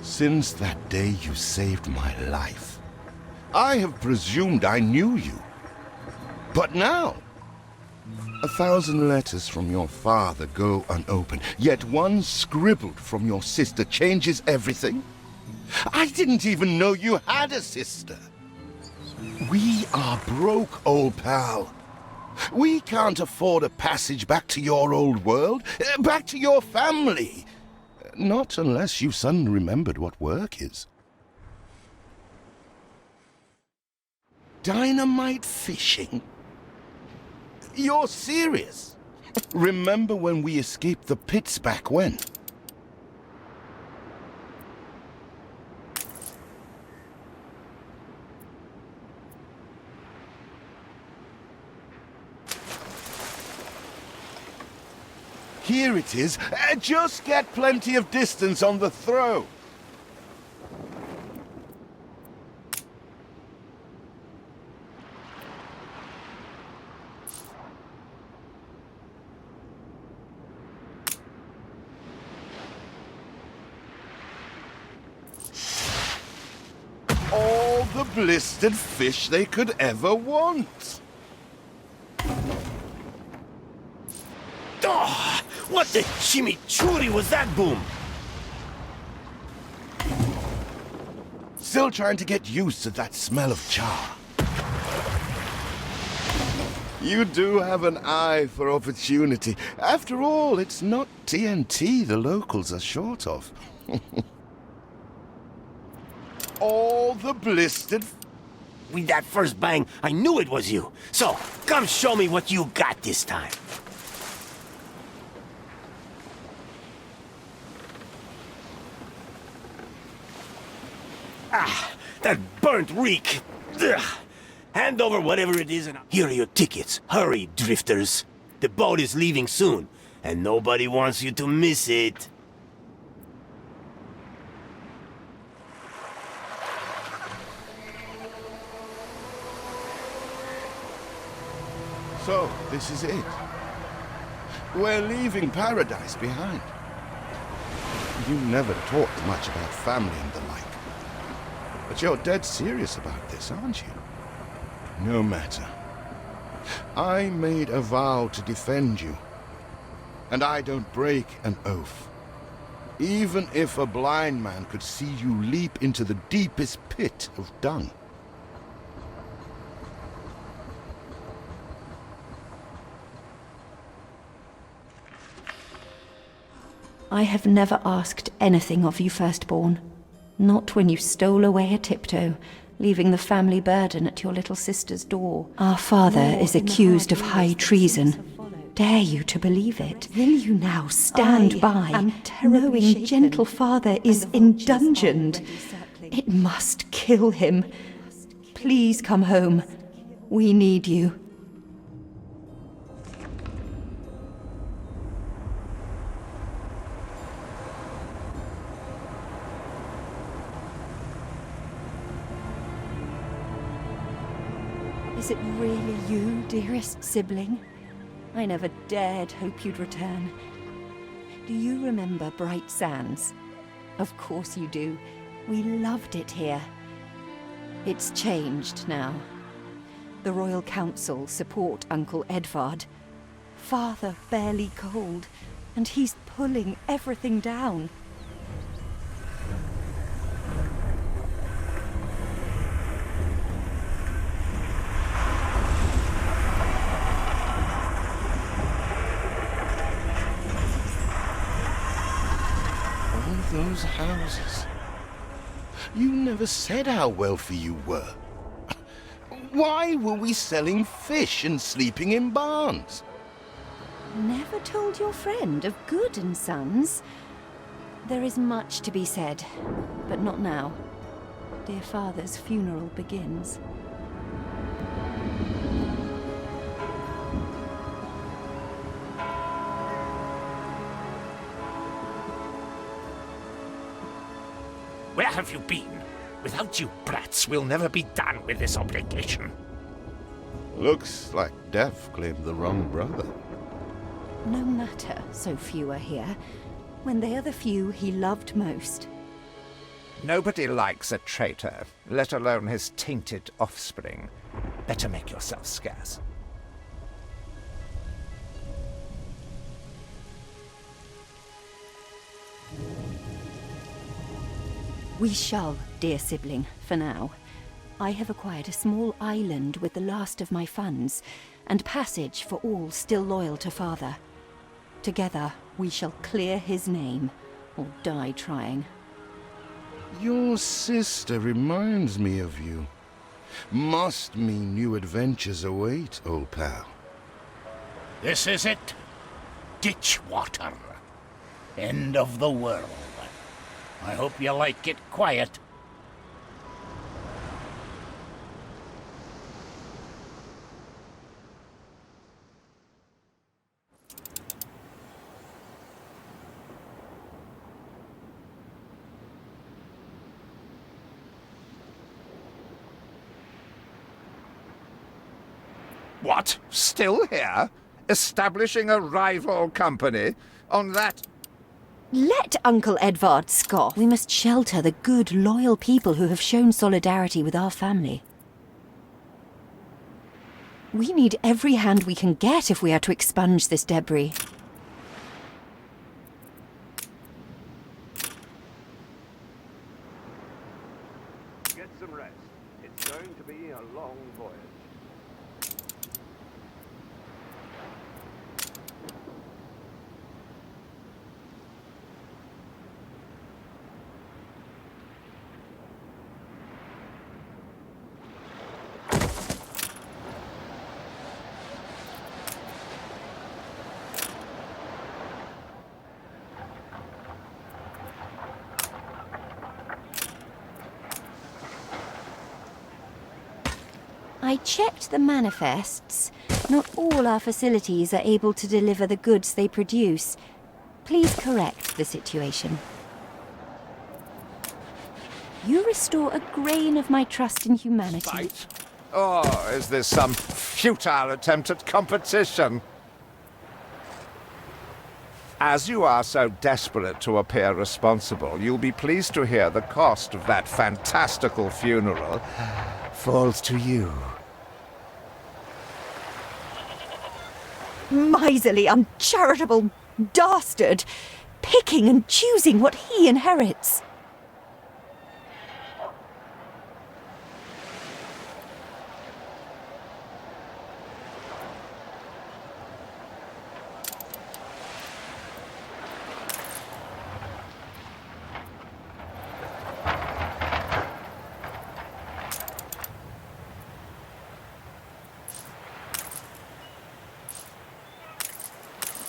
Since that day you saved my life, I have presumed I knew you. But now, 1,000 letters from your father go unopened, yet one scribbled from your sister changes everything? I didn't even know you had a sister. We are broke, old pal. We can't afford a passage back to your old world, back to your family. Not unless you suddenly remembered what work is. Dynamite fishing? You're serious? Remember when we escaped the pits back when? Here it is. Just get plenty of distance on the throw. All the blistered fish they could ever want. Oh, what the chimichurri was that boom? Still trying to get used to that smell of char. You do have an eye for opportunity. After all, it's not TNT the locals are short of. All the blistered... With that first bang, I knew it was you. So, come show me what you got this time. Ah, that burnt reek. Ugh. Hand over whatever it is and here are your tickets. Hurry, drifters. The boat is leaving soon, and nobody wants you to miss it. So, this is it. We're leaving paradise behind. You never talked much about family and the like. But you're dead serious about this, aren't you? No matter. I made a vow to defend you. And I don't break an oath. Even if a blind man could see you leap into the deepest pit of dung. I have never asked anything of you, firstborn. Not when you stole away a tiptoe, leaving the family burden at your little sister's door. Our father is accused of high treason. Dare you to believe it? Will you now stand by, knowing gentle father is indungeoned? It must kill him. Please come home. We need you. Is it really you, dearest sibling? I never dared hope you'd return. Do you remember Bright Sands? Of course you do. We loved it here. It's changed now. The Royal Council support Uncle Edvard. Father barely cold, and he's pulling everything down. Those houses. You never said how wealthy you were. Why were we selling fish and sleeping in barns? Never told your friend of Good and Sons? There is much to be said, but not now. Dear father's funeral begins. Where have you been? Without you brats, we'll never be done with this obligation. Looks like Death claimed the wrong brother. No matter, so few are here, when they are the few he loved most. Nobody likes a traitor, let alone his tainted offspring. Better make yourself scarce. We shall, dear sibling, for now. I have acquired a small island with the last of my funds, and passage for all still loyal to father. Together, we shall clear his name, or die trying. Your sister reminds me of you. Must mean new adventures await, old pal. This is it. Ditch water. End of the world. I hope you like it quiet. What? Still here? Establishing a rival company? On that... Let Uncle Edvard scoff. We must shelter the good, loyal people who have shown solidarity with our family. We need every hand we can get if we are to expunge this debris. Get some rest. It's going to be a long voyage. I checked the manifests. Not all our facilities are able to deliver the goods they produce. Please correct the situation. You restore a grain of my trust in humanity. Fight? Or is this some futile attempt at competition? As you are so desperate to appear responsible, you'll be pleased to hear the cost of that fantastical funeral falls to you. Miserly, uncharitable dastard! Picking and choosing what he inherits!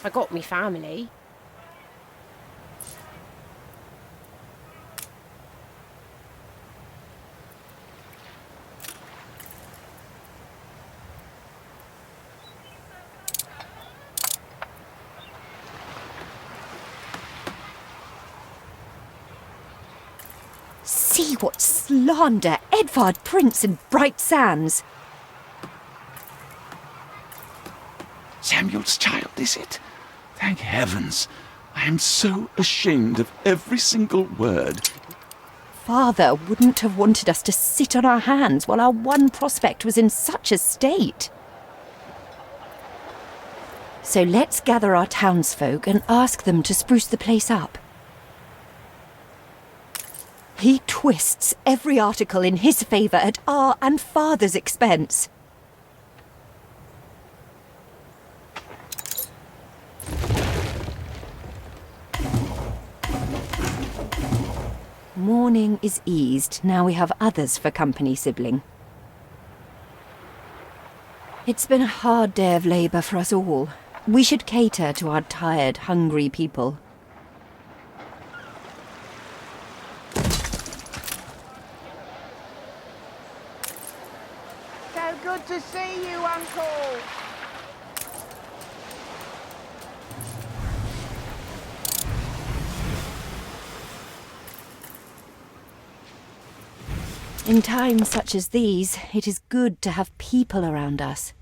I got me family. See what slander Edvard prints in Bright Sands! Samuel's child, is it? Thank heavens. I am so ashamed of every single word. Father wouldn't have wanted us to sit on our hands while our one prospect was in such a state. So let's gather our townsfolk and ask them to spruce the place up. He twists every article in his favour at our and Father's expense. Mourning is eased, now we have others for company, sibling. It's been a hard day of labour for us all. We should cater to our tired, hungry people. So good to see you, Uncle! In times such as these, it is good to have people around us.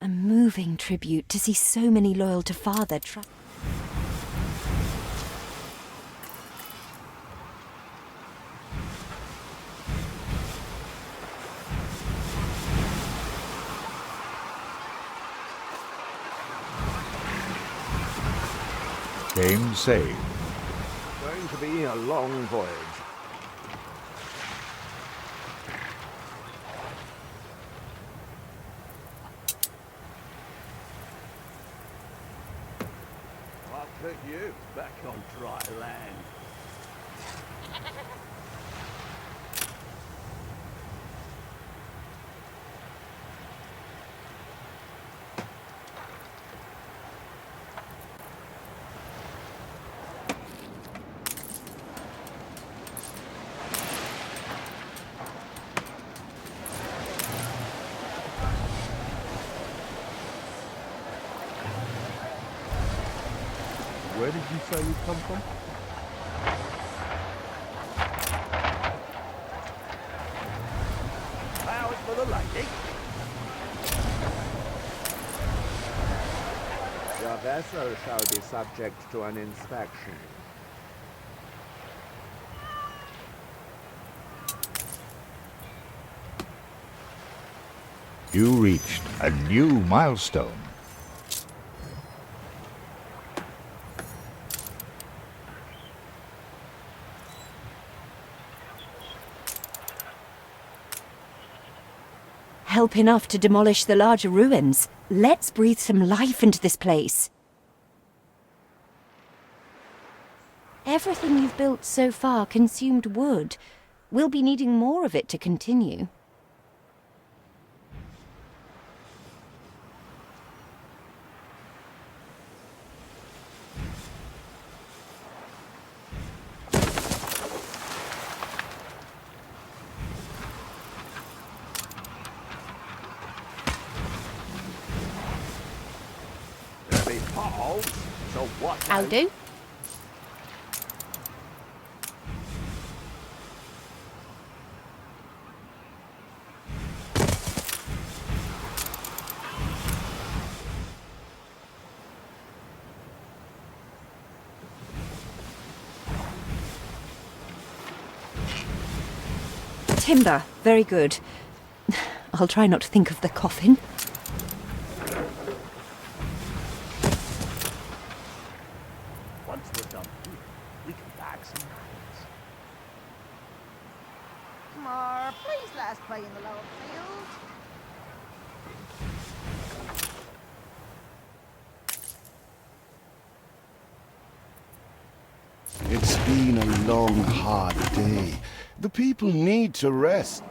A moving tribute to see so many loyal to Father Game saved. It's going to be a long voyage. I'll put you back on dry land. Where did you say you come from? Flowers for the lady. Your vessel shall be subject to an inspection. You reached a new milestone. Help enough to demolish the larger ruins. Let's breathe some life into this place. Everything you've built so far consumed wood. We'll be needing more of it to continue. I'll do. Timber, very good. I'll try not to think of the coffin. Once we're done here, we can bag some knives. Mar, please let us play in the lower field. It's been a long, hard day. The people need to rest.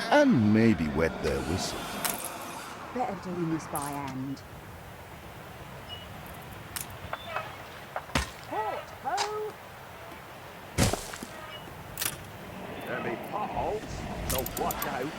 And maybe wet their whistles. Better doing this by hand. Port, ho! There'll be potholes, so watch out.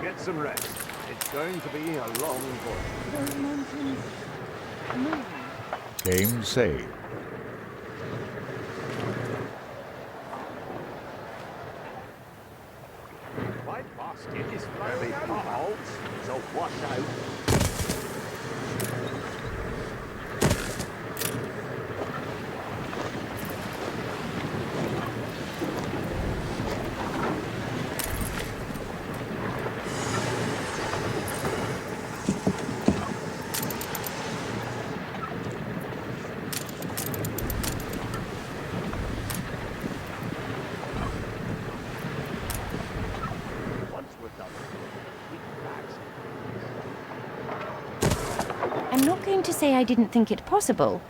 Get some rest. It's going to be a long voyage. Those mountains move. Game saved. My basket is very potholes, so watch out. I'm not going to say I didn't think it possible.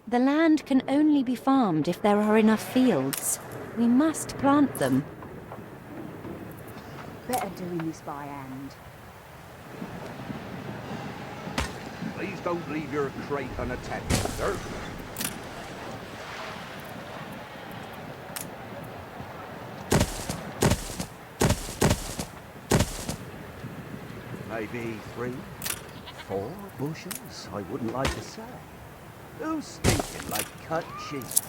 The land can only be farmed if there are enough fields. We must plant them. Better doing this by hand. Please don't leave your crate unattended, sir. Maybe 3? 4 bushels? I wouldn't like to say. Who's stinking like cut cheese?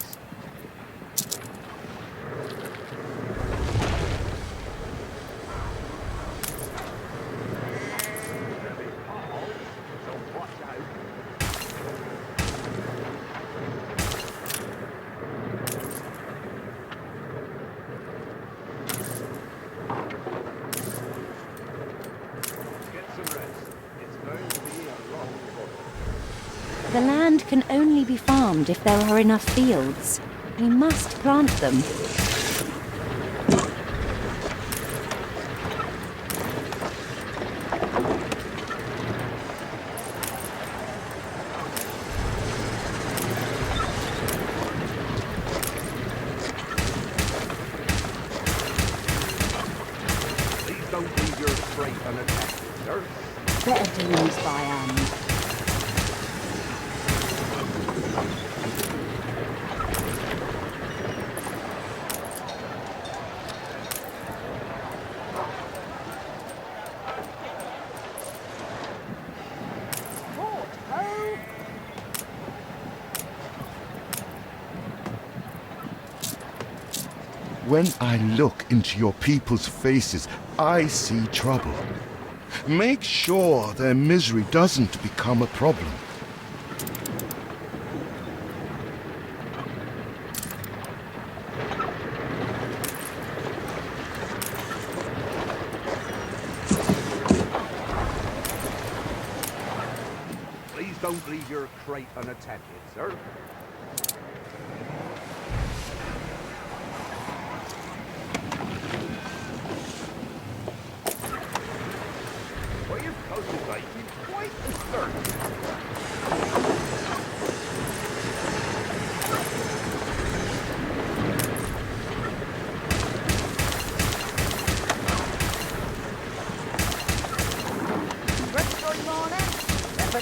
The land can only be farmed if there are enough fields. We must plant them. Please don't leave your freight unattended, sir. Better doings by hand. When I look into your people's faces, I see trouble. Make sure their misery doesn't become a problem. Please don't leave your crate unattended, sir. Well, your coat is like quite the search.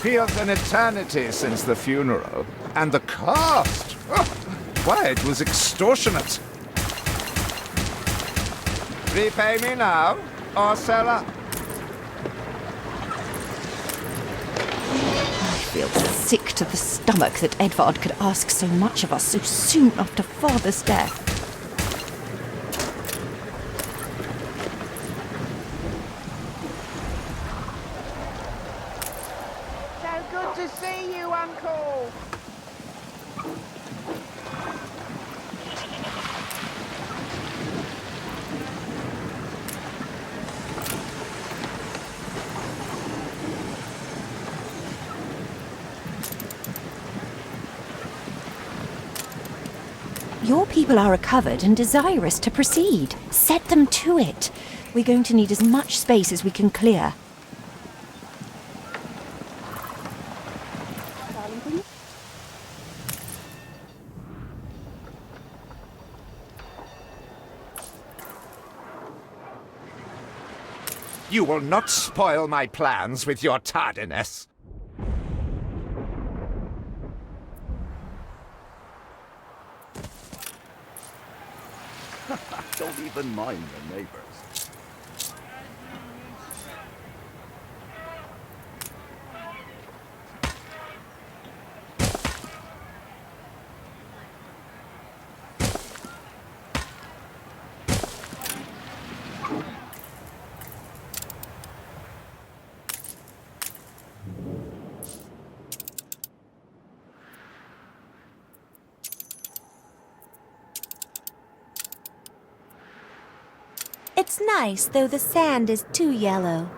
Feels an eternity since the funeral. And the cost! Oh, why, it was extortionate. Repay me now, or sell up. I feel sick to the stomach that Edvard could ask so much of us so soon after father's death. So good to see you, Uncle. Your people are recovered and desirous to proceed. Set them to it. We're going to need as much space as we can clear. You will not spoil my plans with your tardiness. Don't even mind the neighbors. It's nice, though the sand is too yellow.